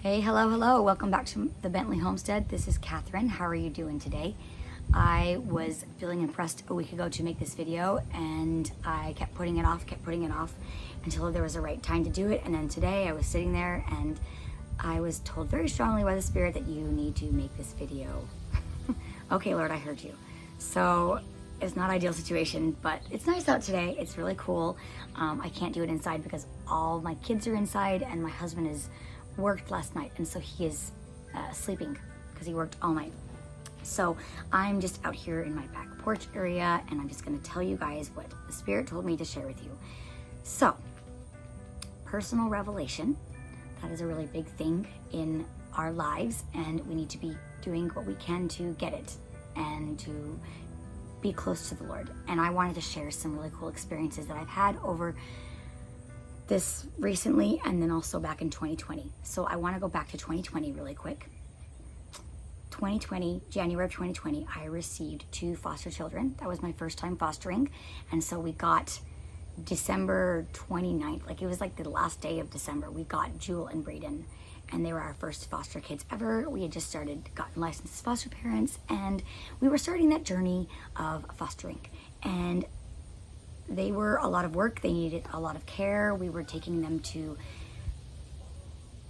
Hey, hello. Welcome back to the Bentley Homestead. This is Catherine. How are you doing today? I was feeling impressed a week ago to make this video, and I kept putting it off until there was the right time to do it. And then today I was sitting there and I was told very strongly by the Spirit that you need to make this video. Okay, Lord, I heard you. So it's not an ideal situation, but it's nice out today. It's really cool. I can't do it inside because all my kids are inside and my husband is worked last night, and so he is sleeping because he worked all night. So I'm just out here in my back porch area, and I'm just going to tell you guys what the Spirit told me to share with you. So, personal revelation, that is a really big thing in our lives, and we need to be doing what we can to get it and to be close to the Lord. And I wanted to share some really cool experiences that I've had over this recently, and then also back in 2020. So I want to go back to 2020 really quick. 2020, January of 2020, I received 2 foster children. That was my first time fostering. And so we got December 29th, like it was like the last day of December, we got Jewel and Braden, and they were our first foster kids ever. We had just gotten licensed as foster parents, and we were starting that journey of fostering. And they were a lot of work. They needed a lot of care. We were taking them to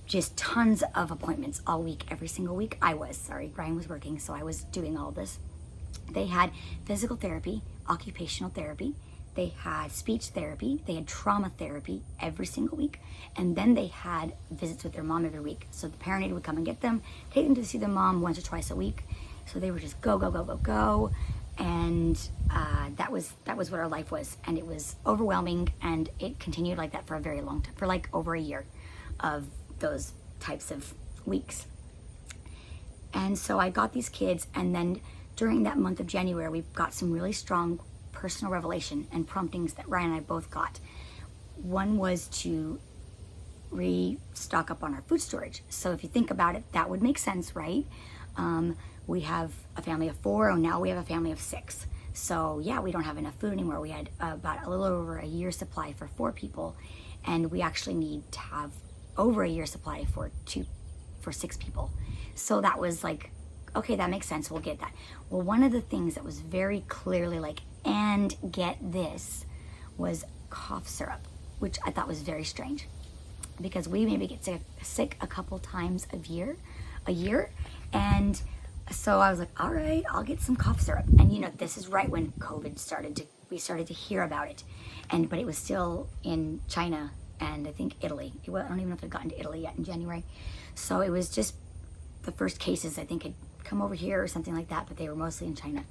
just tons of appointments all week, every single week. Brian was working, so I was doing all this. They had physical therapy, occupational therapy, they had speech therapy, they had trauma therapy every single week, and then they had visits with their mom every week. So the parent aide would come and get them, take them to see their mom once or twice a week. So they were just go. And that was what our life was, and it was overwhelming, and it continued like that for a very long time, for like over a year of those types of weeks. And so I got these kids, and then during that month of January, we got some really strong personal revelation and promptings that Ryan and I both got. One was to restock up on our food storage. So if you think about it, that would make sense, right? We have a family of 4, and now we have a family of 6. So yeah, we don't have enough food anymore. We had about a little over a year's supply for 4 people, and we actually need to have over a year's supply for 6 people. So that was like, okay, that makes sense, we'll get that. Well, one of the things that was very clearly like, and get this, was cough syrup, which I thought was very strange, because we maybe get sick a couple times a year, and so I was like, all right, I'll get some cough syrup. And this is right when COVID we started to hear about it, but it was still in China and I think Italy. I don't even know if it had gotten to Italy yet in January. So it was just the first cases, I think, had come over here or something like that, but they were mostly in China.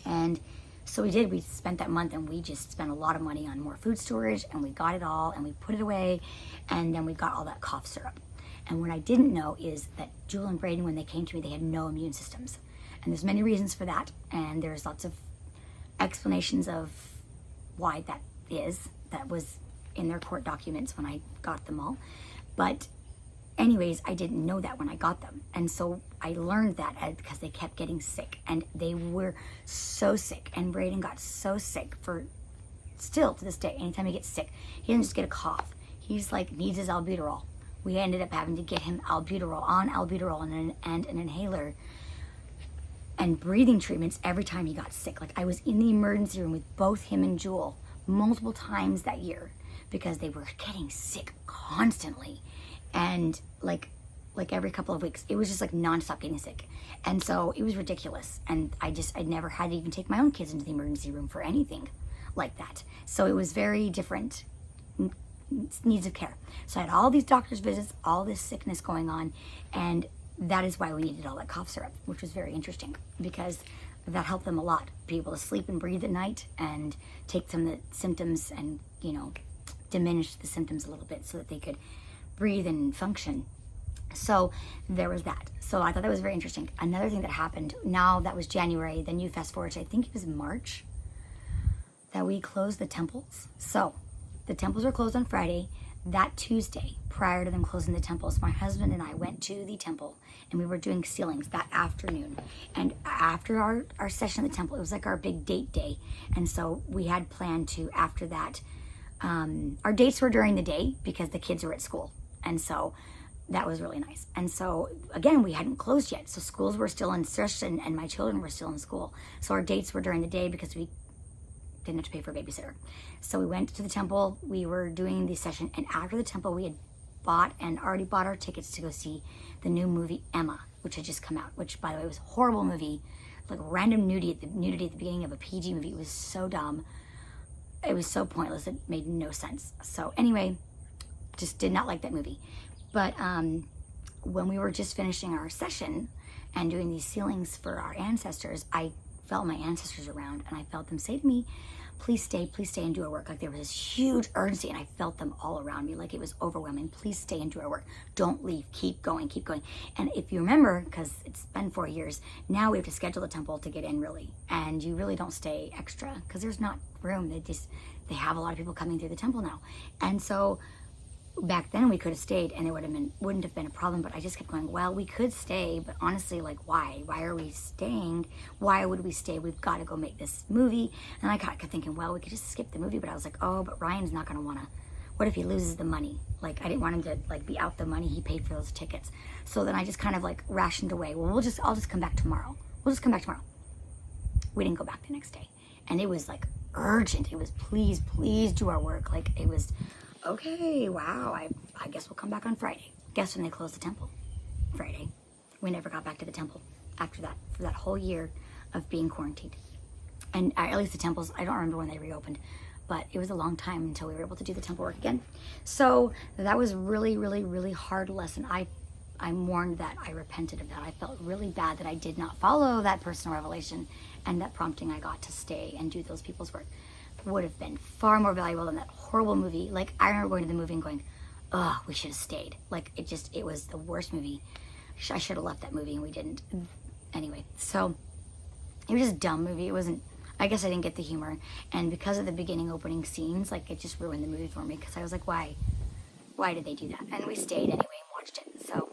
And so we spent that month, and we just spent a lot of money on more food storage, and we got it all, and we put it away, and then we got all that cough syrup. And what I didn't know is that Jewel and Braden, when they came to me, they had no immune systems. And there's many reasons for that, and there's lots of explanations of why that is. That was in their court documents when I got them all. But anyways, I didn't know that when I got them. And so I learned that because they kept getting sick, and they were so sick. And Braden got so sick still to this day. Anytime he gets sick, he doesn't just get a cough. He's like, needs his albuterol. We ended up having to get him albuterol and an inhaler and breathing treatments every time he got sick. Like, I was in the emergency room with both him and Jewel multiple times that year because they were getting sick constantly. And like every couple of weeks, it was just like nonstop getting sick. And so it was ridiculous. And I'd never had to even take my own kids into the emergency room for anything like that. So it was very different needs of care. So I had all these doctor's visits, all this sickness going on, and that is why we needed all that cough syrup, which was very interesting because that helped them a lot, be able to sleep and breathe at night and take some of the symptoms and, diminish the symptoms a little bit so that they could breathe and function. So there was that. So I thought that was very interesting. Another thing that happened, now that was January, then you fast forward to, I think it was March, that we closed the temples. So the temples were closed on Friday. That Tuesday, prior to them closing the temples, my husband and I went to the temple, and we were doing sealings that afternoon. And after our session at the temple, it was like our big date day. And so we had planned to, after that, our dates were during the day because the kids were at school. And so that was really nice. And so again, we hadn't closed yet. So schools were still in session and my children were still in school. So our dates were during the day because we didn't have to pay for a babysitter. So we went to the temple, we were doing the session, and after the temple we had already bought our tickets to go see the new movie Emma, which had just come out, which by the way was a horrible movie, like random nudity at the beginning of a PG movie. It was so dumb. It was so pointless, it made no sense. So anyway, just did not like that movie. But when we were just finishing our session and doing these sealings for our ancestors, I felt my ancestors around, and I felt them say to me, please stay and do our work. Like there was this huge urgency, and I felt them all around me, like it was overwhelming. Please stay and do our work. Don't leave, keep going. And if you remember, because it's been 4 years, now we have to schedule the temple to get in really. And you really don't stay extra because there's not room. They have a lot of people coming through the temple now. And so back then we could have stayed and it wouldn't have been a problem, but I just kept going, well, we could stay, but honestly, like why are we staying? Why would we stay? We've got to go make this movie. And I kept thinking, well, we could just skip the movie, but I was like, oh, but Ryan's not going to want to. What if he loses the money? Like I didn't want him to like be out the money he paid for those tickets. So then I just kind of like rationed away, well, I'll just come back tomorrow. We didn't go back the next day, and it was like urgent. It was please do our work. Like it was okay, wow, I guess we'll come back on Friday. Guess when they closed the temple? Friday. We never got back to the temple after that, for that whole year of being quarantined. And at least the temples, I don't remember when they reopened, but it was a long time until we were able to do the temple work again. So that was really, really, really hard lesson. I mourned that, I repented of that. I felt really bad that I did not follow that personal revelation and that prompting I got to stay and do those people's work. Would have been far more valuable than that horrible movie. Like I remember going to the movie and going, oh, we should have stayed. Like it was the worst movie. I should have left that movie and we didn't. Anyway, so it was just a dumb movie. I guess I didn't get the humor. And because of the beginning opening scenes, like it just ruined the movie for me because I was like, why did they do that? And we stayed anyway and watched it. So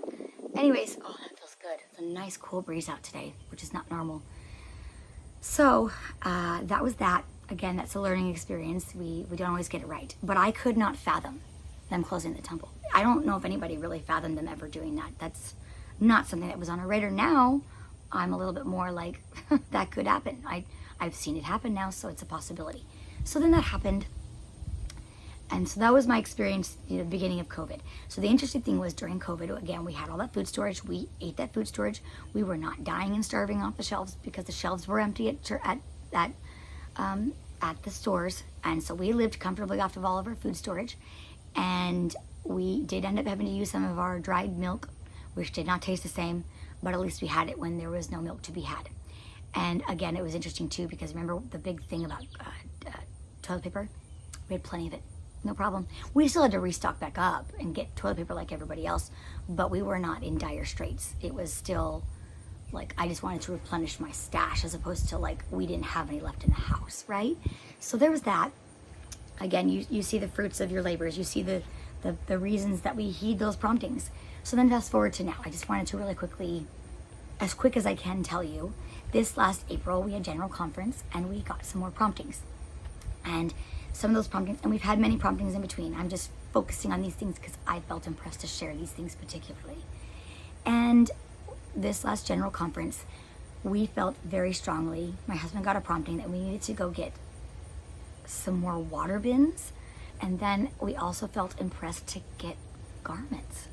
anyways, oh, that feels good. It's a nice cool breeze out today, which is not normal. So that was that. Again, that's a learning experience. We don't always get it right. But I could not fathom them closing the temple. I don't know if anybody really fathomed them ever doing that. That's not something that was on our radar. Now, I'm a little bit more like, that could happen. I've seen it happen now, so it's a possibility. So then that happened. And so that was my experience, the beginning of COVID. So the interesting thing was during COVID, again, we had all that food storage. We ate that food storage. We were not dying and starving off the shelves because the shelves were empty at the stores, and so we lived comfortably off of all of our food storage, and we did end up having to use some of our dried milk, which did not taste the same, but at least we had it when there was no milk to be had. And again, it was interesting too, because remember the big thing about toilet paper? We had plenty of it, no problem. We still had to restock back up and get toilet paper like everybody else, but we were not in dire straits. It was still like I just wanted to replenish my stash as opposed to like we didn't have any left in the house, right? So there was that. Again, you see the fruits of your labors. You see the reasons that we heed those promptings. So then fast forward to now. I just wanted to really quickly, as quick as I can tell you, this last April we had general conference and we got some more promptings. And some of those promptings, and we've had many promptings in between. I'm just focusing on these things because I felt impressed to share these things particularly. And this last general conference, we felt very strongly, my husband got a prompting that we needed to go get some more water bins, and then we also felt impressed to get garments.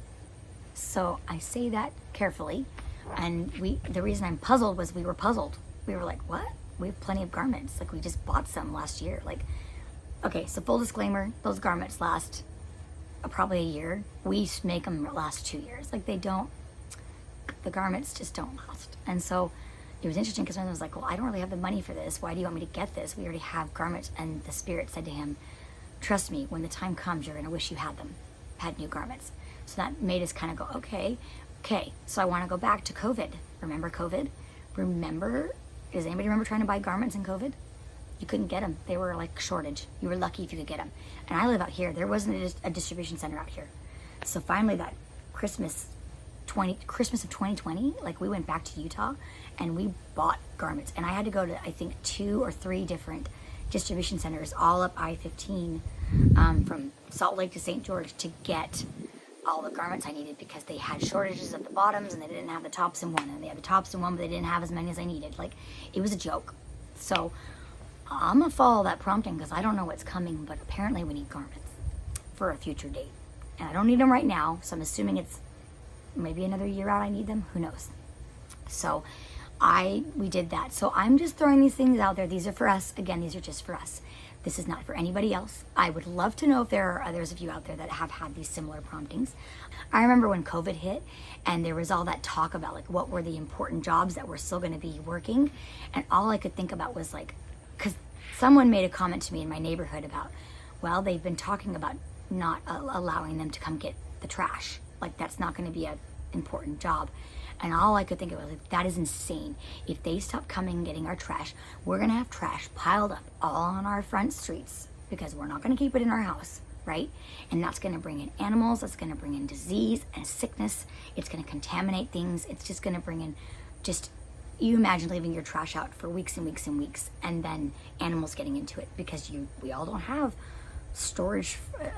So I say that carefully, and the reason I'm puzzled was we were puzzled. We were like, what? We have plenty of garments. Like we just bought some last year. Like, okay, so full disclaimer, those garments last probably a year. We make them last 2 years. Like the garments just don't last. And so it was interesting because my husband was like, well, I don't really have the money for this. Why do you want me to get this? We already have garments. And the Spirit said to him, trust me, when the time comes, you're going to wish you had new garments. So that made us kind of go, okay. So I want to go back to COVID. Remember COVID? Does anybody remember trying to buy garments in COVID? You couldn't get them. They were like shortage. You were lucky if you could get them. And I live out here. There wasn't a distribution center out here. So finally that Christmas of 2020, like we went back to Utah and we bought garments, and I had to go to I think 2 or 3 different distribution centers all up I-15 from Salt Lake to St. George to get all the garments I needed because they had shortages of the bottoms and they didn't have the tops in one, and they had the tops in one but they didn't have as many as I needed. Like, it was a joke. So I'm gonna follow that prompting because I don't know what's coming, but apparently we need garments for a future date, and I don't need them right now, so I'm assuming it's maybe another year out I need them. Who knows? So we did that. So I'm just throwing these things out there. These are for us. Again, these are just for us. This is not for anybody else. I would love to know if there are others of you out there that have had these similar promptings. I remember when COVID hit and there was all that talk about like what were the important jobs that were still going to be working, and all I could think about was like, because someone made a comment to me in my neighborhood about, well, they've been talking about not allowing them to come get the trash. Like, that's not going to be an important job. And all I could think of was like, that is insane. If they stop coming and getting our trash, we're going to have trash piled up all on our front streets because we're not going to keep it in our house, right? And that's going to bring in animals. That's going to bring in disease and sickness. It's going to contaminate things. It's just going to bring in just, you imagine leaving your trash out for weeks and weeks and weeks, and then animals getting into it because we all don't have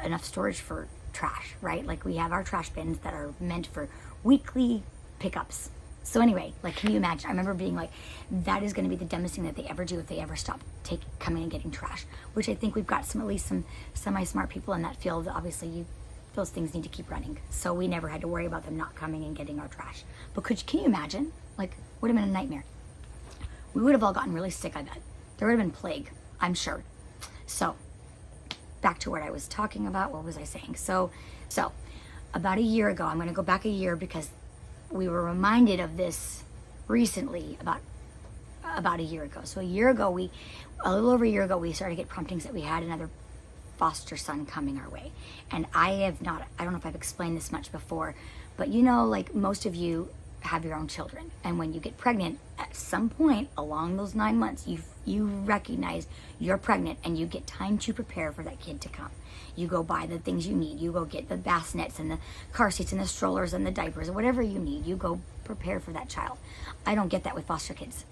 enough storage for trash, right? Like, we have our trash bins that are meant for weekly pickups. So anyway, like, can you imagine? I remember being like, that is going to be the dumbest thing that they ever do if they ever stop coming and getting trash, which I think we've got at least some semi-smart people in that field. Obviously, those things need to keep running. So we never had to worry about them not coming and getting our trash. But can you imagine? Like, would have been a nightmare. We would have all gotten really sick, I bet. There would have been plague, I'm sure. So back to what I was talking about. What was I saying? So about a year ago, I'm going to go back a year because we were reminded of this recently about a year ago. So a little over a year ago, we started to get promptings that we had another foster son coming our way. And I don't know if I've explained this much before, but like most of you have your own children. And when you get pregnant, at some point along those 9 months, you recognize you're pregnant and you get time to prepare for that kid to come. You go buy the things you need. You go get the bassinets and the car seats and the strollers and the diapers or whatever you need. You go prepare for that child. I don't get that with foster kids.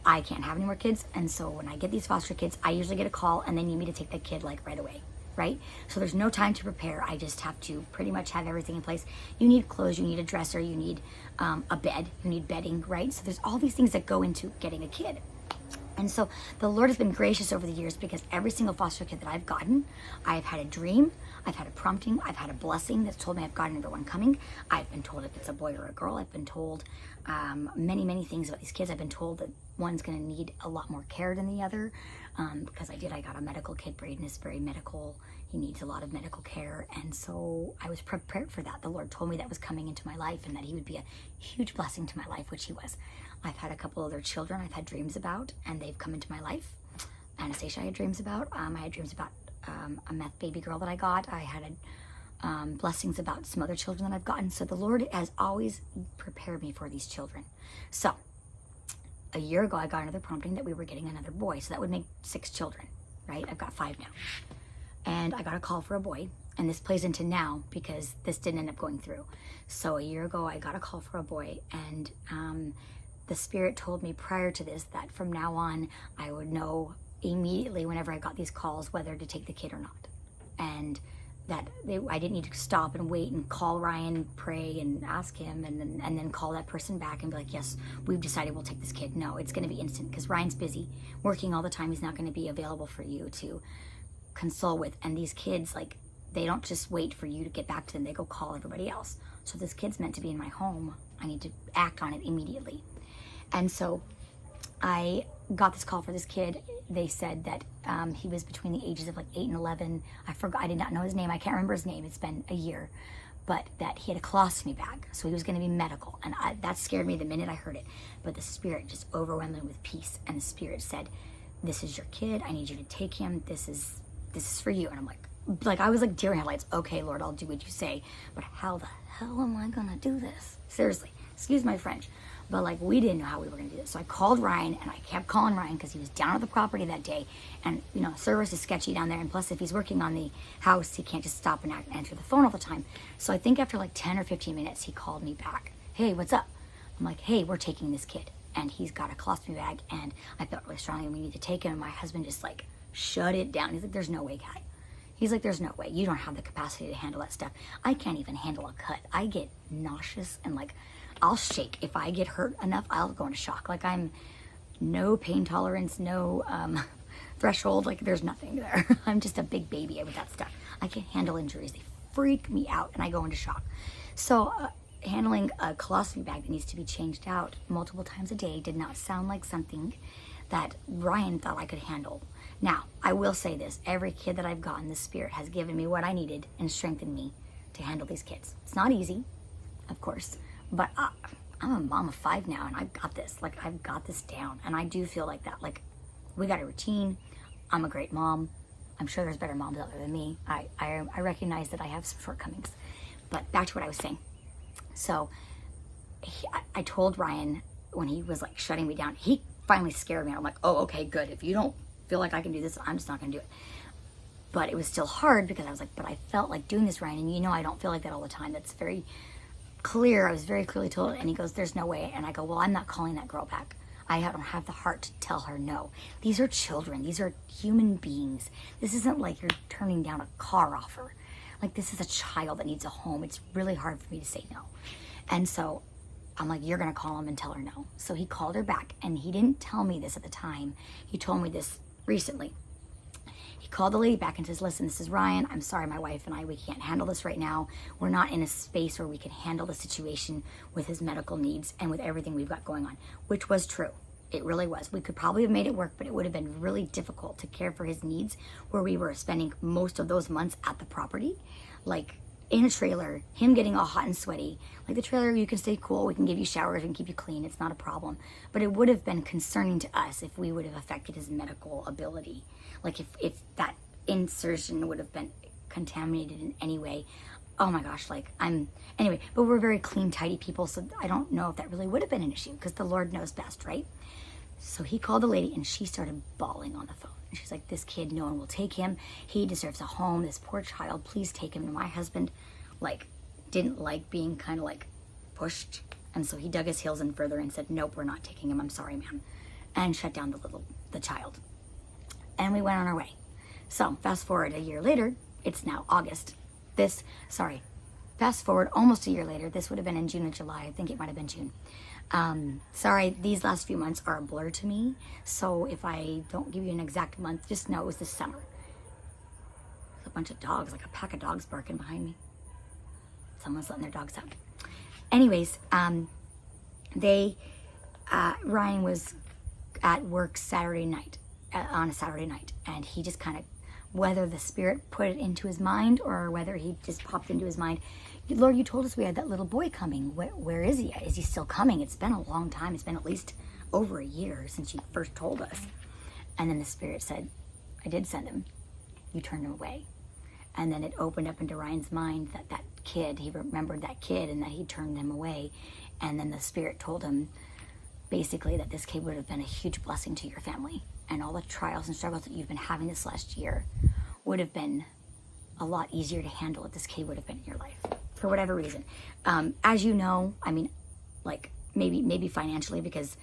I can't have any more kids. And so when I get these foster kids, I usually get a call and they need me to take that kid like right away. Right? So there's no time to prepare. I just have to pretty much have everything in place. You need clothes, you need a dresser, you need a bed, you need bedding, right? So there's all these things that go into getting a kid. And so the Lord has been gracious over the years because every single foster kid that I've gotten, I've had a dream, I've had a prompting, I've had a blessing that's told me I've got another one coming. I've been told if it's a boy or a girl. I've been told many, many things about these kids. I've been told that one's going to need a lot more care than the other because I got a medical kid. Braden is very medical. He needs a lot of medical care. And so I was prepared for that. The Lord told me that was coming into my life and that he would be a huge blessing to my life, which he was. I've had a couple other children I've had dreams about, and they've come into my life. Anastasia I had dreams about. I had dreams about a meth baby girl that I got. I had blessings about some other children that I've gotten. So the Lord has always prepared me for these children. So a year ago, I got another prompting that we were getting another boy. So that would make 6 children, right? I've got 5 now. And I got a call for a boy. And this plays into now because this didn't end up going through. So a year ago, I got a call for a boy. And the Spirit told me prior to this that from now on, I would know immediately whenever I got these calls whether to take the kid or not. And that I didn't need to stop and wait and call Ryan, pray and ask him, and then call that person back and be like, yes, we've decided we'll take this kid. No, it's going to be instant because Ryan's busy working all the time. He's not going to be available for you to console with. And these kids, like, they don't just wait for you to get back to them. They go call everybody else. So this kid's meant to be in my home. I need to act on it immediately. And so I got this call for this kid. They said that he was between the ages of like 8 and 11. I did not know his name. I can't remember his name. It's been a year. But that he had a colostomy bag. So he was going to be medical. And that scared me the minute I heard it. But the Spirit just overwhelmed me with peace. And the Spirit said, this is your kid. I need you to take him. This is for you. And I'm like I was like deer in headlights. Okay, Lord, I'll do what you say. But how the hell am I going to do this? Seriously. Excuse my French. But like, we didn't know how we were going to do this. So I called Ryan, and I kept calling Ryan because he was down at the property that day. And, service is sketchy down there. And plus, if he's working on the house, he can't just stop and answer the phone all the time. So I think after like 10 or 15 minutes, he called me back. Hey, what's up? I'm like, hey, we're taking this kid. And he's got a colostomy bag. And I felt really strongly we need to take him. And my husband just like shut it down. He's like, there's no way, Kai. He's like, there's no way. You don't have the capacity to handle that stuff. I can't even handle a cut. I get nauseous and like, I'll shake. If I get hurt enough, I'll go into shock. Like I'm no pain tolerance, no threshold. Like there's nothing there. I'm just a big baby with that stuff. I can't handle injuries. They freak me out and I go into shock. So handling a colostomy bag that needs to be changed out multiple times a day did not sound like something that Ryan thought I could handle. Now, I will say this, every kid that I've gotten, the Spirit has given me what I needed and strengthened me to handle these kids. It's not easy, of course, but I'm a mom of 5 now and I've got this. Like, I've got this down, and I do feel like that. Like, we got a routine. I'm a great mom. I'm sure there's better moms out there than me. I recognize that I have some shortcomings. But back to what I was saying. So, I told Ryan when he was like shutting me down, he finally scared me. I'm like, oh, okay, good. If you don't feel like I can do this, I'm just not gonna do it. But it was still hard because I was like, but I felt like doing this, Ryan, and you know I don't feel like that all the time. That's very clear. I was very clearly told, and he goes, there's no way. And I go, well, I'm not calling that girl back. I don't have the heart to tell her no. These are children. These are human beings. This isn't like you're turning down a car offer. Like, this is a child that needs a home. It's really hard for me to say no. And so I'm like, you're gonna call him and tell her no. So he called her back, and he didn't tell me this at the time. He told me this recently. He called the lady back and says, listen, this is Ryan. I'm sorry, my wife and I, we can't handle this right now. We're not in a space where we can handle the situation with his medical needs and with everything we've got going on, which was true. It really was. We could probably have made it work, but it would have been really difficult to care for his needs where we were spending most of those months at the property, like in a trailer, him getting all hot and sweaty. Like, the trailer, you can stay cool, we can give you showers, we can keep you clean, it's not a problem. But it would have been concerning to us if we would have affected his medical ability. Like, if that insertion would have been contaminated in any way. Oh my gosh, like, anyway, but we're very clean, tidy people, so I don't know if that really would have been an issue, because the Lord knows best, right? So he called the lady, and she started bawling on the phone. And she's like, this kid, no one will take him. He deserves a home. This poor child, please take him. And my husband, like, didn't like being kind of, like, pushed. And so he dug his heels in further and said, nope, we're not taking him. I'm sorry, ma'am. And shut down the child. And we went on our way. So fast forward a year later, it's now August. Fast forward almost a year later. This would have been in June or July. I think it might have been June. Sorry, these last few months are a blur to me. So if I don't give you an exact month, just know it was this summer. There's a bunch of dogs, like a pack of dogs barking behind me. Someone's letting their dogs out. Anyways, Ryan was at work Saturday night, on a Saturday night, and he just kind of, whether the Spirit put it into his mind or whether he just popped into his mind, Lord, you told us we had that little boy coming. Where is he? Is he still coming? It's been a long time. It's been at least over a year since you first told us. And then the Spirit said, I did send him. You turned him away. And then it opened up into Ryan's mind that kid, he remembered that kid and that he turned him away. And then the Spirit told him basically that this kid would have been a huge blessing to your family. And all the trials and struggles that you've been having this last year would have been a lot easier to handle if this kid would have been in your life. For whatever reason. As you know, I mean, like, maybe financially, because,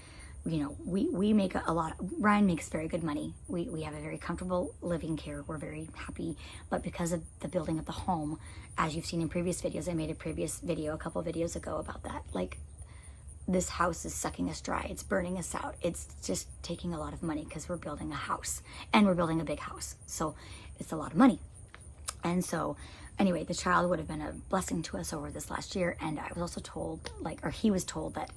you know, we make a lot. Ryan makes very good money. We have a very comfortable living here. We're very happy. But because of the building of the home, as you've seen in previous videos, I made a previous video a couple of videos ago about that. Like, this house is sucking us dry. It's burning us out. It's just taking a lot of money because we're building a house. And we're building a big house. So it's a lot of money. And so, anyway, the child would have been a blessing to us over this last year. And I was also told, he was told that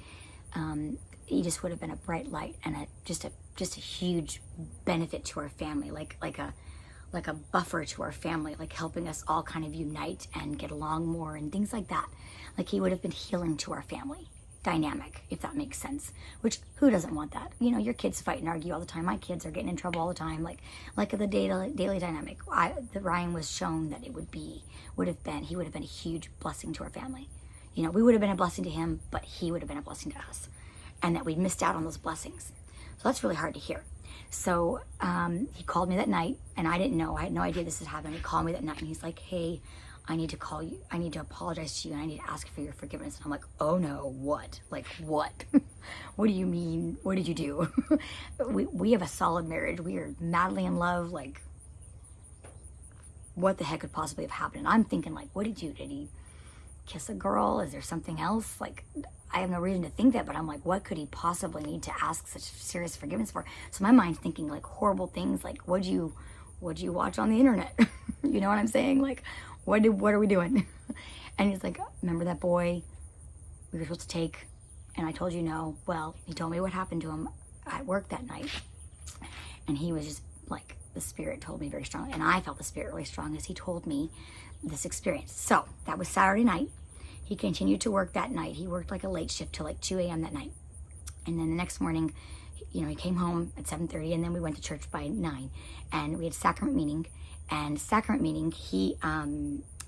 he just would have been a bright light and just a huge benefit to our family, like a buffer to our family, like helping us all kind of unite and get along more and things like that. Like, he would have been healing to our family dynamic, if that makes sense. Which, who doesn't want that? You know, your kids fight and argue all the time. My kids are getting in trouble all the time. Like the daily dynamic. The Ryan was shown that he would have been a huge blessing to our family. You know, we would have been a blessing to him, but he would have been a blessing to us, and that we missed out on those blessings. So that's really hard to hear. So he called me that night, and I didn't know. I had no idea this had happened. He called me that night, and he's like, "Hey, I need to call you. I need to apologize to you, and I need to ask for your forgiveness." And I'm like, oh no, what? Like, what? What do you mean? What did you do? we have a solid marriage. We are madly in love. Like, what the heck could possibly have happened? And I'm thinking, like, what did he kiss a girl? Is there something else? Like, I have no reason to think that, but I'm like, what could he possibly need to ask such serious forgiveness for? So my mind's thinking like horrible things, like, what'd you watch on the internet? You know what I'm saying? Like, what are we doing? And he's like, remember that boy we were supposed to take, and I told you no? Well, he told me what happened to him at work that night, and he was just like, the Spirit told me very strongly, and I felt the Spirit really strong as he told me this experience. So that was Saturday night. He continued to work that night. He worked like a late shift till like 2 a.m. that night. And then the next morning, you know, he came home at 7:30, and then we went to church by 9. And we had sacrament meeting. And sacrament meeting,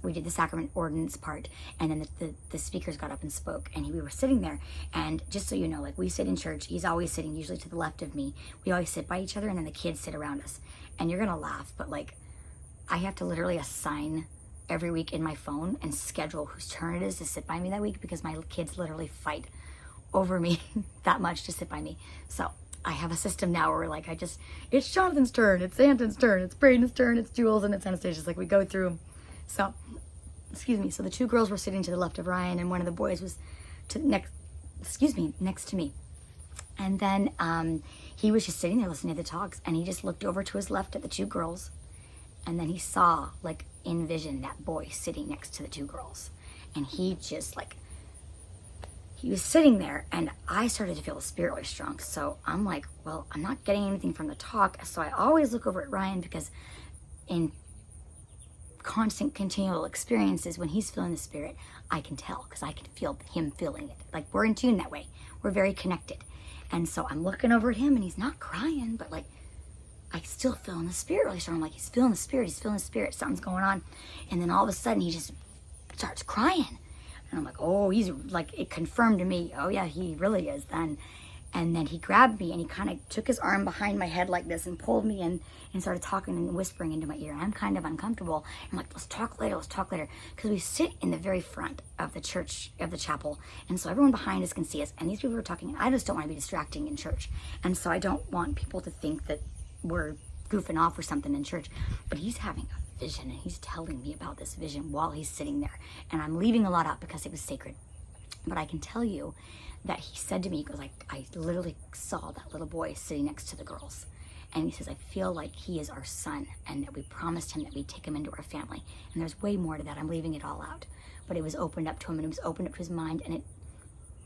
we did the sacrament ordinance part, and then the speakers got up and spoke, and we were sitting there. And just so you know, like, we sit in church, he's always sitting usually to the left of me. We always sit by each other, and then the kids sit around us. And you're gonna laugh, but like, I have to literally assign every week in my phone and schedule whose turn it is to sit by me that week, because my kids literally fight over me that much to sit by me. So I have a system now where like, it's Jonathan's turn, it's Anton's turn, it's Braden's turn, it's Jules, and it's Anastasia's. Like, we go through. So, excuse me. So the two girls were sitting to the left of Ryan, and one of the boys was next to me. And then he was just sitting there listening to the talks, and he just looked over to his left at the two girls, and then he saw, like, in vision, that boy sitting next to the two girls. And he just, like, he was sitting there, and I started to feel the Spirit really strong. So I'm like, well, I'm not getting anything from the talk. So I always look over at Ryan, because in constant, continual experiences, when he's feeling the Spirit, I can tell, because I can feel him feeling it. Like, we're in tune that way. We're very connected. And so I'm looking over at him, and he's not crying, but like, I still feeling the Spirit really strong. I'm like, he's feeling the Spirit, something's going on. And then all of a sudden he just starts crying. And I'm like, oh, he's like, it confirmed to me, oh yeah, he really is then. And then he grabbed me, and he kind of took his arm behind my head like this and pulled me in and started talking and whispering into my ear. And I'm kind of uncomfortable. I'm like, let's talk later. Because we sit in the very front of the church, of the chapel. And so everyone behind us can see us. And these people are talking, and I just don't want to be distracting in church. And so I don't want people to think that we're goofing off or something in church. But he's having a vision, and he's telling me about this vision while he's sitting there. And I'm leaving a lot out because it was sacred. But I can tell you that he said to me, he goes, like, I literally saw that little boy sitting next to the girls. And he says, I feel like he is our son, and that we promised him that we'd take him into our family. And there's way more to that. I'm leaving it all out. But it was opened up to him, and it was opened up to his mind. And it,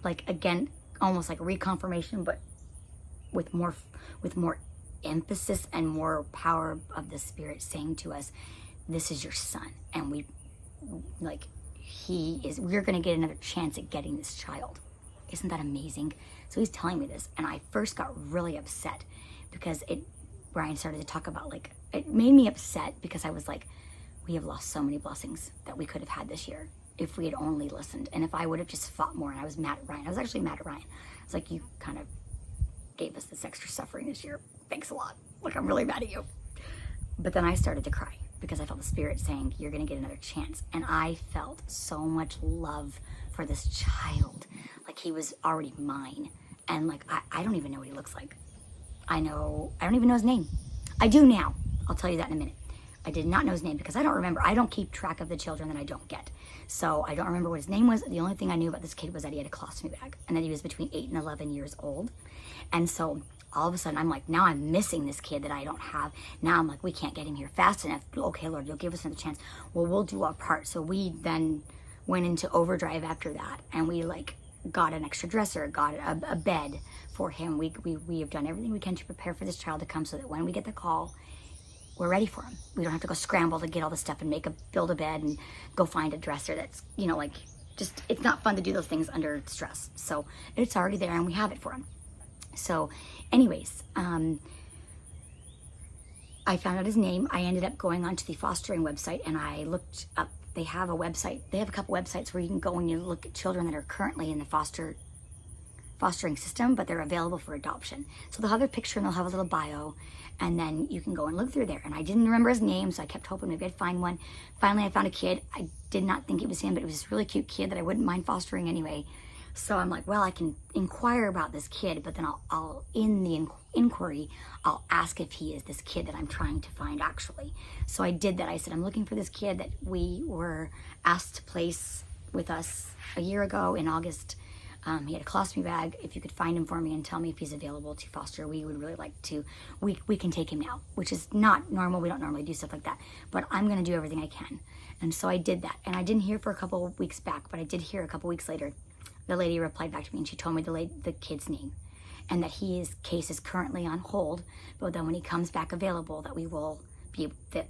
like, again, almost like reconfirmation, but with more emphasis and more power of the Spirit saying to us, this is your son. And we're going to get another chance at getting this child. Isn't that amazing? So he's telling me this, and I first got really upset because Brian started to talk about, like, it made me upset because I was like, we have lost so many blessings that we could have had this year if we had only listened, and if I would have just fought more. And I was mad at Ryan. I was actually mad at Ryan. I was like, you kind of gave us this extra suffering this year. Thanks a lot. Like, I'm really mad at you. But then I started to cry because I felt the Spirit saying, you're going to get another chance. And I felt so much love for this child. Like, he was already mine. And like, I don't even know what he looks like. I don't even know his name. I do now. I'll tell you that in a minute. I did not know his name because I don't remember. I don't keep track of the children that I don't get. So I don't remember what his name was. The only thing I knew about this kid was that he had a colostomy bag and that he was between 8 and 11 years old. And so all of a sudden I'm like, now I'm missing this kid that I don't have. Now I'm like, we can't get him here fast enough. Okay, Lord, you'll give us another chance. Well, we'll do our part. So we then went into overdrive after that, and we like got an extra dresser, got a bed for him. We have done everything we can to prepare for this child to come so that when we get the call, we're ready for him. We don't have to go scramble to get all the stuff and build a bed and go find a dresser that's, like, just, it's not fun to do those things under stress. So it's already there and we have it for him. So anyways, I found out his name. I ended up going onto the fostering website, and I looked up, they have a website. They have a couple websites where you can go and you look at children that are currently in the fostering system, but they're available for adoption. So they'll have their picture and they'll have a little bio, and then you can go and look through there. And I didn't remember his name, so I kept hoping maybe I'd find one. Finally, I found a kid. I did not think it was him, but it was this really cute kid that I wouldn't mind fostering anyway. So I'm like, well, I can inquire about this kid, but then I'll in the inquiry, I'll ask if he is this kid that I'm trying to find actually. So I did that. I said, I'm looking for this kid that we were asked to place with us a year ago in August. He had a colostomy bag. If you could find him for me and tell me if he's available to foster, we would really like to. We can take him now, which is not normal. We don't normally do stuff like that. But I'm going to do everything I can. And so I did that. And I didn't hear for a couple of weeks back, but I did hear a couple weeks later. The lady replied back to me and she told me the kid's name and that his case is currently on hold. But then when he comes back available, that we will be, that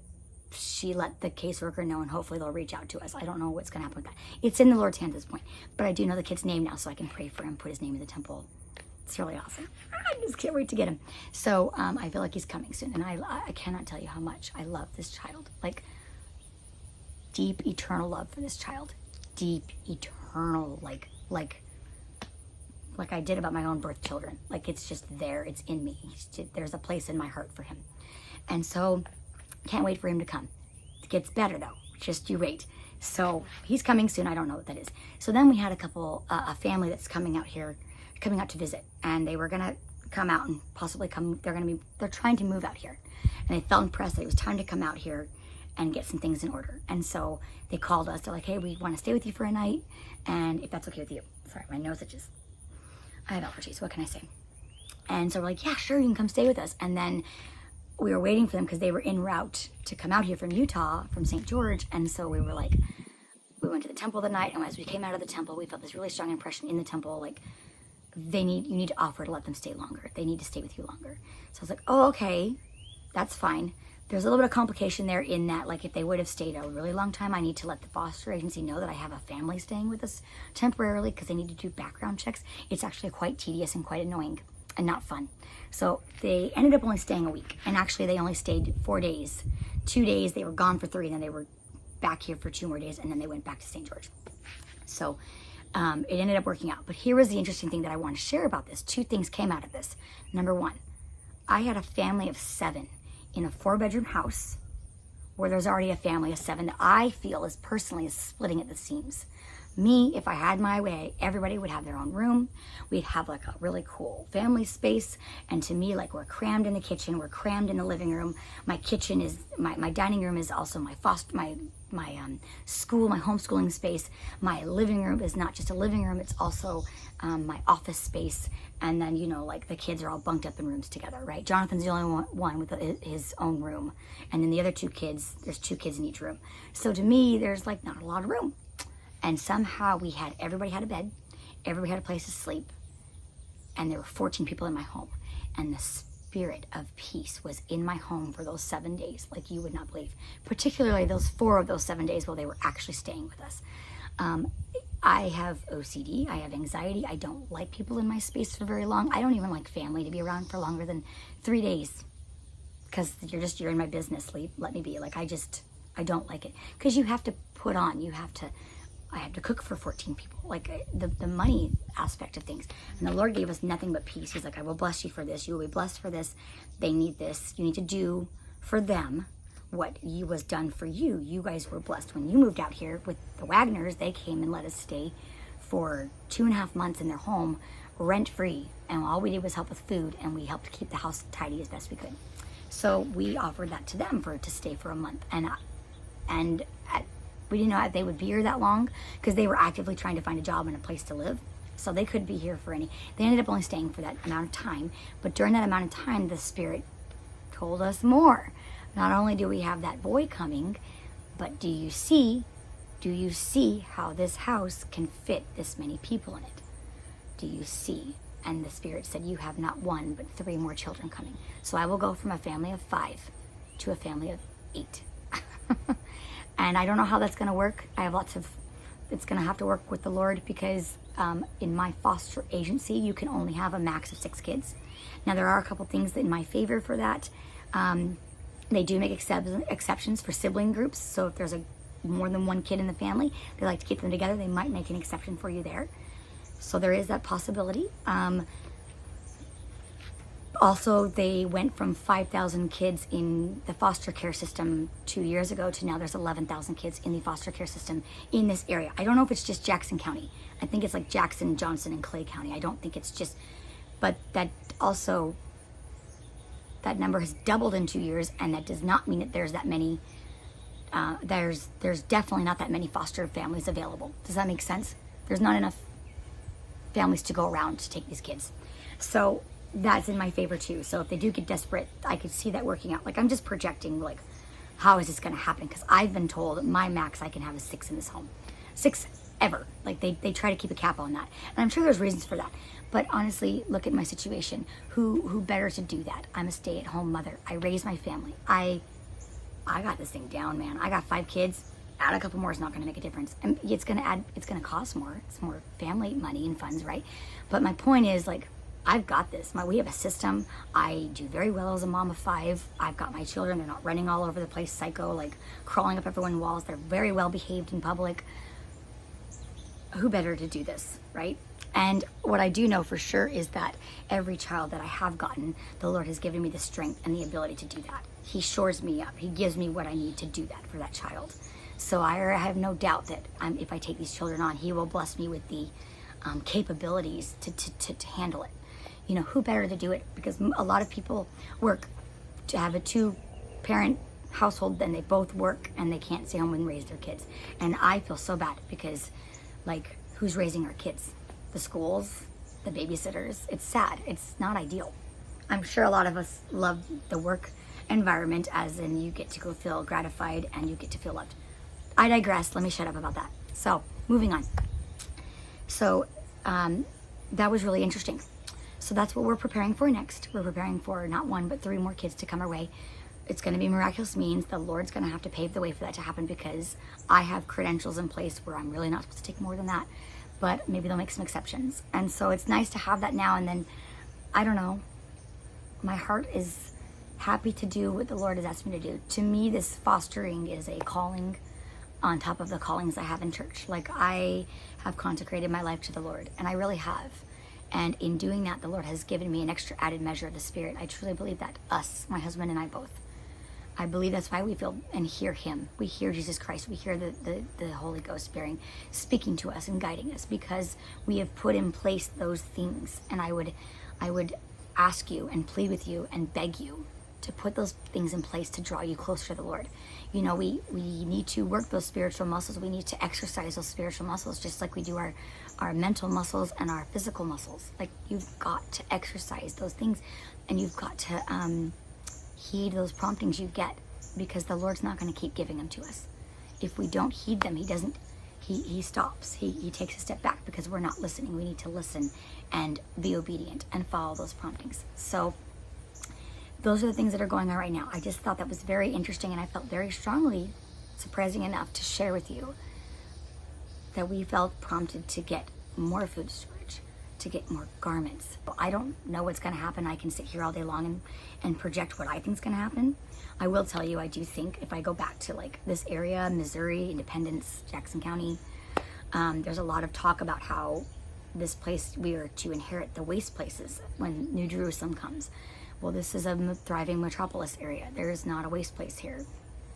she let the caseworker know and hopefully they'll reach out to us. I don't know what's going to happen with that. It's in the Lord's hand at this point. But I do know the kid's name now, so I can pray for him, put his name in the temple. It's really awesome. I just can't wait to get him. So I feel like he's coming soon. And I cannot tell you how much I love this child. Like, deep, eternal love for this child. Deep, eternal, like I did about my own birth children. Like, it's just there. It's in me. There's a place in my heart for him. And so, can't wait for him to come. It gets better, though. Just you wait. So, he's coming soon. I don't know what that is. So then we had a family that's coming out to visit. And they were going to come out and possibly come. They're trying to move out here. And they felt impressed that it was time to come out here and get some things in order. And so they called us. They're like, hey, we want to stay with you for a night. And if that's okay with you. Sorry, my nose itches. I have allergies. What can I say? And so we're like, yeah, sure, you can come stay with us. And then we were waiting for them because they were en route to come out here from Utah, from St. George. And so we were like, we went to the temple the night. And as we came out of the temple, we felt this really strong impression in the temple, like, you need to offer to let them stay longer. They need to stay with you longer. So I was like, oh, okay, that's fine. There's a little bit of complication there in that, like, if they would have stayed a really long time, I need to let the foster agency know that I have a family staying with us temporarily because they need to do background checks. It's actually quite tedious and quite annoying and not fun. So they ended up only staying a week. And actually, they only stayed 4 days. 2 days, they were gone for 3, and then they were back here for 2 more days, and then they went back to St. George. So it ended up working out. But here was the interesting thing that I want to share about this. 2 things came out of this. Number 1, I had a family of 7 in a 4-bedroom house where there's already a family of 7 that I feel is personally is splitting at the seams. Me, if I had my way, everybody would have their own room. We'd have like a really cool family space. And to me, like, we're crammed in the kitchen, we're crammed in the living room. My kitchen is, my dining room is also my school, my homeschooling space. My living room is not just a living room, it's also my office space. And then, you know, like, the kids are all bunked up in rooms together, right? Jonathan's the only one with his own room. And then the other 2 kids, there's 2 kids in each room. So to me, there's like not a lot of room. And somehow everybody had a bed, everybody had a place to sleep, and there were 14 people in my home. And the spirit of peace was in my home for those 7 days, like you would not believe. Particularly those 4 of those 7 days while they were actually staying with us. I have OCD, I have anxiety, I don't like people in my space for very long. I don't even like family to be around for longer than 3 days. Because you're in my business, let me be. Like, I don't like it. Because you have to put on, I had to cook for 14 people, like the money aspect of things. And the Lord gave us nothing but peace. He's like, I will bless you for this. You will be blessed for this. They need this. You need to do for them what was done for you. You guys were blessed. When you moved out here with the Wagners, they came and let us stay for 2.5 months in their home, rent-free. And all we did was help with food, and we helped keep the house tidy as best we could. So we offered that to them to stay for a month. We didn't know if they would be here that long because they were actively trying to find a job and a place to live. So they couldn't be here for any. They ended up only staying for that amount of time. But during that amount of time, the Spirit told us more. Not only do we have that boy coming, but do you see how this house can fit this many people in it? Do you see? And the Spirit said, you have not 1, but 3 more children coming. So I will go from a family of 5 to a family of 8. And I don't know how that's going to work. It's going to have to work with the Lord because in my foster agency, you can only have a max of 6 kids. Now, there are a couple things in my favor for that. They do make exceptions for sibling groups. So if there's more than 1 kid in the family, they like to keep them together. They might make an exception for you there. So there is that possibility. Also, they went from 5,000 kids in the foster care system 2 years ago to now there's 11,000 kids in the foster care system in this area. I don't know if it's just Jackson County. I think it's like Jackson, Johnson, and Clay County. I don't think it's just, but that also, that number has doubled in 2 years, and that does not mean that there's that many, there's definitely not that many foster families available. Does that make sense? There's not enough families to go around to take these kids. So that's in my favor too. So if they do get desperate, I could see that working out. Like, I'm just projecting, like, how is this going to happen? Because I've been told my max I can have is 6 in this home. 6 ever. Like, they try to keep a cap on that. And I'm sure there's reasons for that. But honestly, look at my situation. Who better to do that? I'm a stay-at-home mother. I raise my family. I got this thing down, man. I got 5 kids. Add a couple more is not going to make a difference. And it's going to cost more. It's more family money and funds, right? But my point is, like, I've got this. We have a system. I do very well as a mom of 5. I've got my children. They're not running all over the place psycho, like crawling up everyone's walls. They're very well behaved in public. Who better to do this, right? And what I do know for sure is that every child that I have gotten, the Lord has given me the strength and the ability to do that. He shores me up. He gives me what I need to do that for that child. So I have no doubt that if I take these children on, He will bless me with the capabilities to handle it. You know, who better to do it? Because a lot of people work to have a 2-parent household, then they both work and they can't stay home and raise their kids. And I feel so bad because, like, who's raising our kids? The schools, the babysitters. It's sad. It's not ideal. I'm sure a lot of us love the work environment, as in you get to go feel gratified and you get to feel loved. I digress. Let me shut up about that. So, moving on. So, that was really interesting. So that's what we're preparing for next. We're preparing for not 1, but 3 more kids to come our way. It's going to be miraculous means. The Lord's going to have to pave the way for that to happen because I have credentials in place where I'm really not supposed to take more than that. But maybe they'll make some exceptions. And so it's nice to have that now. And then, I don't know, my heart is happy to do what the Lord has asked me to do. To me, this fostering is a calling on top of the callings I have in church. Like, I have consecrated my life to the Lord, and I really have. And in doing that, the Lord has given me an extra added measure of the Spirit. I truly believe that. Us, my husband and I both. I believe that's why we feel and hear Him. We hear Jesus Christ. We hear the Holy Ghost speaking to us and guiding us, because we have put in place those things. And I would ask you and plead with you and beg you to put those things in place to draw you closer to the Lord. You know, we need to work those spiritual muscles. We need to exercise those spiritual muscles just like we do our mental muscles and our physical muscles. Like, you've got to exercise those things, and you've got to heed those promptings you get, because the Lord's not going to keep giving them to us. If we don't heed them, he stops. He takes a step back because we're not listening. We need to listen and be obedient and follow those promptings. So those are the things that are going on right now. I just thought that was very interesting, and I felt very strongly, surprising enough, to share with you that we felt prompted to get more food storage, to get more garments. I don't know what's going to happen. I can sit here all day long and project what I think is going to happen. I will tell you, I do think if I go back to, like, this area, Missouri, Independence, Jackson County, there's a lot of talk about how this place, we are to inherit the waste places when New Jerusalem comes. Well, this is a thriving metropolis area. There is not a waste place here.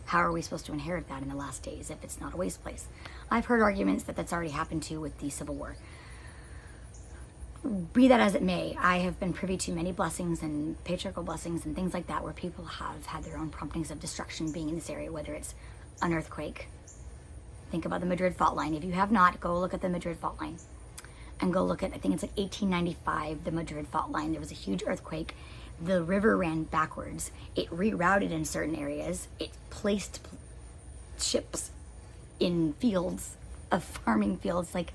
How are we supposed to inherit that in the last days if it's not a waste place? I've heard arguments that that's already happened too with the Civil War. Be that as it may, I have been privy to many blessings and patriarchal blessings and things like that where people have had their own promptings of destruction being in this area, whether it's an earthquake. Think about the Madrid fault line. If you have not, go look at the Madrid fault line. And go look at, I think it's like 1895, the Madrid fault line. There was a huge earthquake. The river ran backwards. It rerouted in certain areas. It placed ships in fields, of farming fields, like,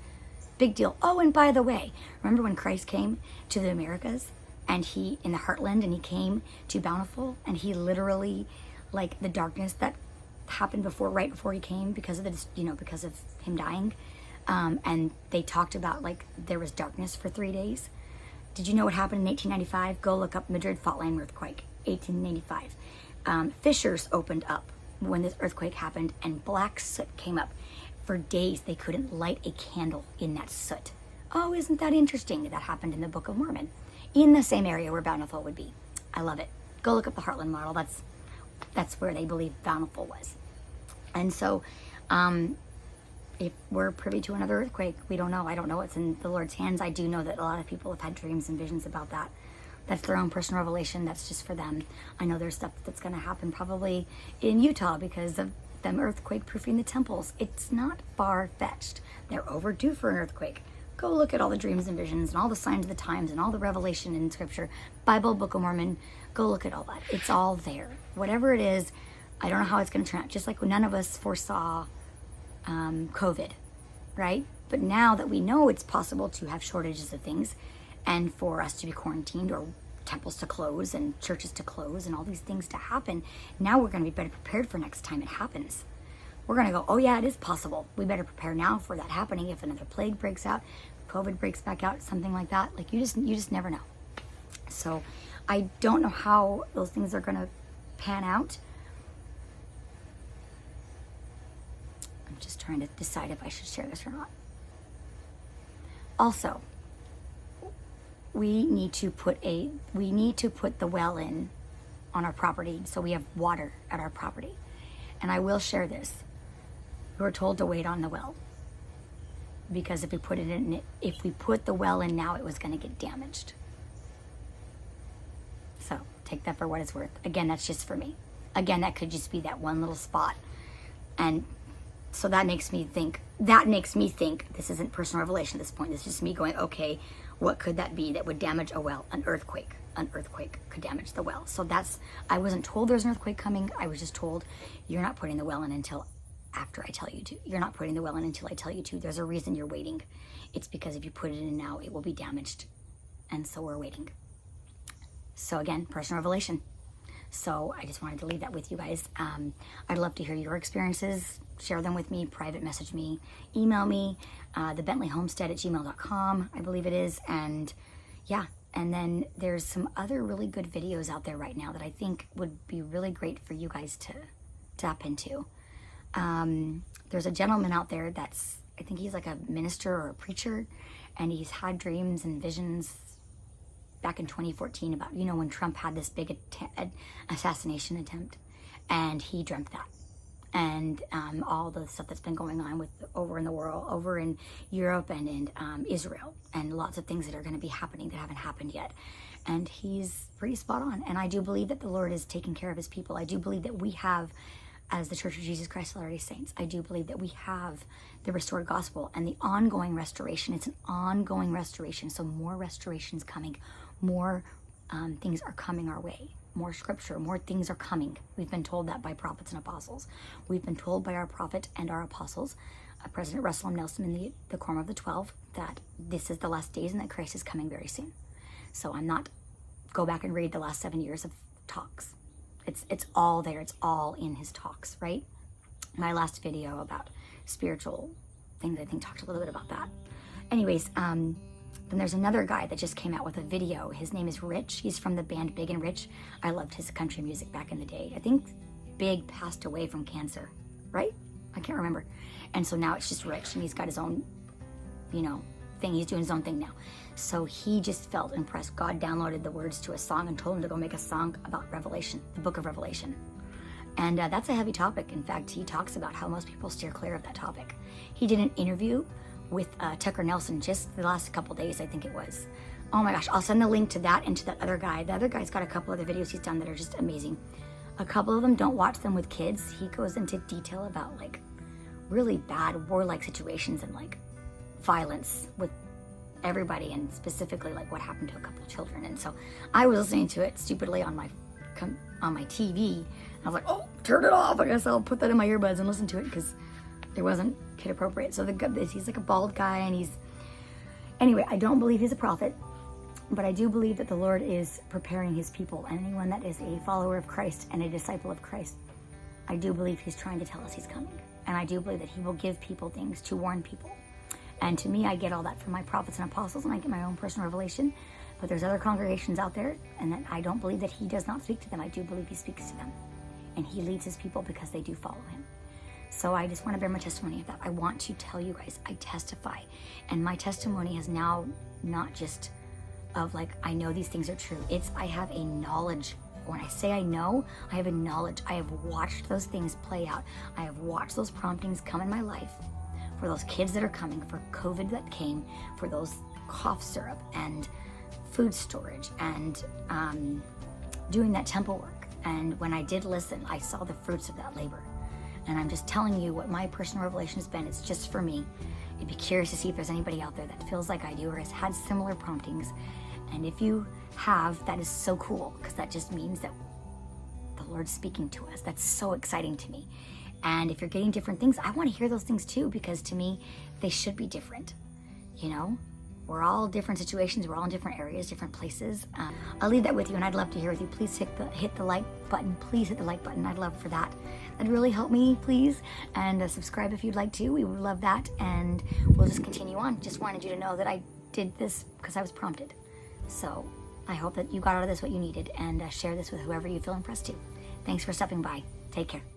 big deal. Oh, and by the way, remember when Christ came to the Americas, and he, in the heartland, and he came to Bountiful, and he literally, like, the darkness that happened right before he came, because of because of him dying, and they talked about, like, there was darkness for 3 days. Did you know what happened in 1895? Go look up Madrid fault line earthquake, 1895. Fissures opened up when this earthquake happened, and black soot came up. For days, they couldn't light a candle in that soot. Oh, isn't that interesting? That happened in the Book of Mormon. in the same area where Bountiful would be. I love it. Go look up the Heartland model. That's where they believe Bountiful was. And so, if we're privy to another earthquake, we don't know. I don't know what's in the Lord's hands. I do know that a lot of people have had dreams and visions about that. That's their own personal revelation. That's just for them. I know there's stuff that's going to happen probably in Utah because of them earthquake proofing the temples. It's not far-fetched. They're overdue for an earthquake. Go look at all the dreams and visions and all the signs of the times and all the revelation in Scripture, Bible, Book of Mormon. Go look at all that. It's all there. Whatever it is, I don't know how it's going to turn out. Just like none of us foresaw COVID, right? But now that we know it's possible to have shortages of things and for us to be quarantined or temples to close and churches to close and all these things to happen, now we're going to be better prepared for next time it happens. We're going to go, oh yeah, it is possible. We better prepare now for that happening. If another plague breaks out, COVID breaks back out, something like that, like you just never know. So I don't know how those things are going to pan out. I'm just trying to decide if I should share this or not. Also, we need to put the well in on our property so we have water at our property. And I will share this. We were told to wait on the well because if we put the well in now, it was going to get damaged. So take that for what it's worth. Again, that's just for me. Again, that could just be that one little spot. And so that makes me think, this isn't personal revelation at this point. This is just me going, okay, what could that be that would damage a well? An earthquake. An earthquake could damage the well. So I wasn't told there's an earthquake coming. I was just told, you're not putting the well in until after I tell you to. You're not putting the well in until I tell you to. There's a reason you're waiting. It's because if you put it in now, it will be damaged. And so we're waiting. So again, personal revelation. So I just wanted to leave that with you guys. I'd love to hear your experiences. Share them with me, private message me, email me, thebentleyhomestead@gmail.com, I believe it is. And yeah, and then there's some other really good videos out there right now that I think would be really great for you guys to tap into. There's a gentleman out there I think he's like a minister or a preacher, and he's had dreams and visions back in 2014 about, when Trump had this big assassination attempt, and he dreamt that. And all the stuff that's been going on over in the world, over in Europe and in Israel, and lots of things that are going to be happening that haven't happened yet. And he's pretty spot on. And I do believe that the Lord is taking care of his people. I do believe that we have, as the Church of Jesus Christ of Latter-day Saints, I do believe that we have the restored gospel and the ongoing restoration. It's an ongoing restoration. So more restoration's coming. More things are coming our way. More scripture, more things are coming. We've been told that by prophets and apostles. We've been told by our prophet and our apostles, President Russell M. Nelson in the Quorum of the 12, that this is the last days and that Christ is coming very soon. So go back and read the last 7 years of talks. It's all there. It's all in his talks, right? My last video about spiritual things, I think, talked a little bit about that. Anyways, then there's another guy that just came out with a video. His name is Rich. He's from the band Big and Rich. I loved his country music back in the day. I think Big passed away from cancer, right? I can't remember. And so now it's just Rich, and he's got his own, thing. He's doing his own thing now. So he just felt impressed. God downloaded the words to a song and told him to go make a song about Revelation, the book of Revelation. And that's a heavy topic. In fact, he talks about how most people steer clear of that topic. He did an interview with Tucker Nelson just the last couple days, I think it was. Oh my gosh, I'll send the link to that and to that other guy. The other guy's got a couple other videos he's done that are just amazing. A couple of them, don't watch them with kids. He goes into detail about like really bad warlike situations and like violence with everybody, and specifically like what happened to a couple of children. And so I was listening to it stupidly on my TV. I was like, oh, turn it off. I guess I'll put that in my earbuds and listen to it because it wasn't kid appropriate. So he's like a bald guy, and anyway, I don't believe he's a prophet, but I do believe that the Lord is preparing his people, and anyone that is a follower of Christ and a disciple of Christ, I do believe he's trying to tell us he's coming. And I do believe that he will give people things to warn people. And to me, I get all that from my prophets and apostles, and I get my own personal revelation. But there's other congregations out there, and that I don't believe that he does not speak to them. I do believe he speaks to them. And he leads his people because they do follow him. So I just want to bear my testimony of that. I want to tell you guys, I testify. And my testimony is now not just of like, I know these things are true. I have a knowledge. When I say I know, I have a knowledge. I have watched those things play out. I have watched those promptings come in my life, for those kids that are coming, for COVID that came, for those cough syrup and food storage and doing that temple work. And when I did listen, I saw the fruits of that labor. And I'm just telling you what my personal revelation has been. It's just for me. I'd be curious to see if there's anybody out there that feels like I do or has had similar promptings. And if you have, that is so cool, because that just means that the Lord's speaking to us. That's so exciting to me. And if you're getting different things, I want to hear those things too, because to me, they should be different. You know, we're all different situations. We're all in different areas, different places. I'll leave that with you, and I'd love to hear with you. Please hit the like button. Please hit the like button. I'd love for that. That'd really help me, please. And subscribe if you'd like to. We would love that. And we'll just continue on. Just wanted you to know that I did this because I was prompted. So I hope that you got out of this what you needed, and share this with whoever you feel impressed to. Thanks for stopping by. Take care.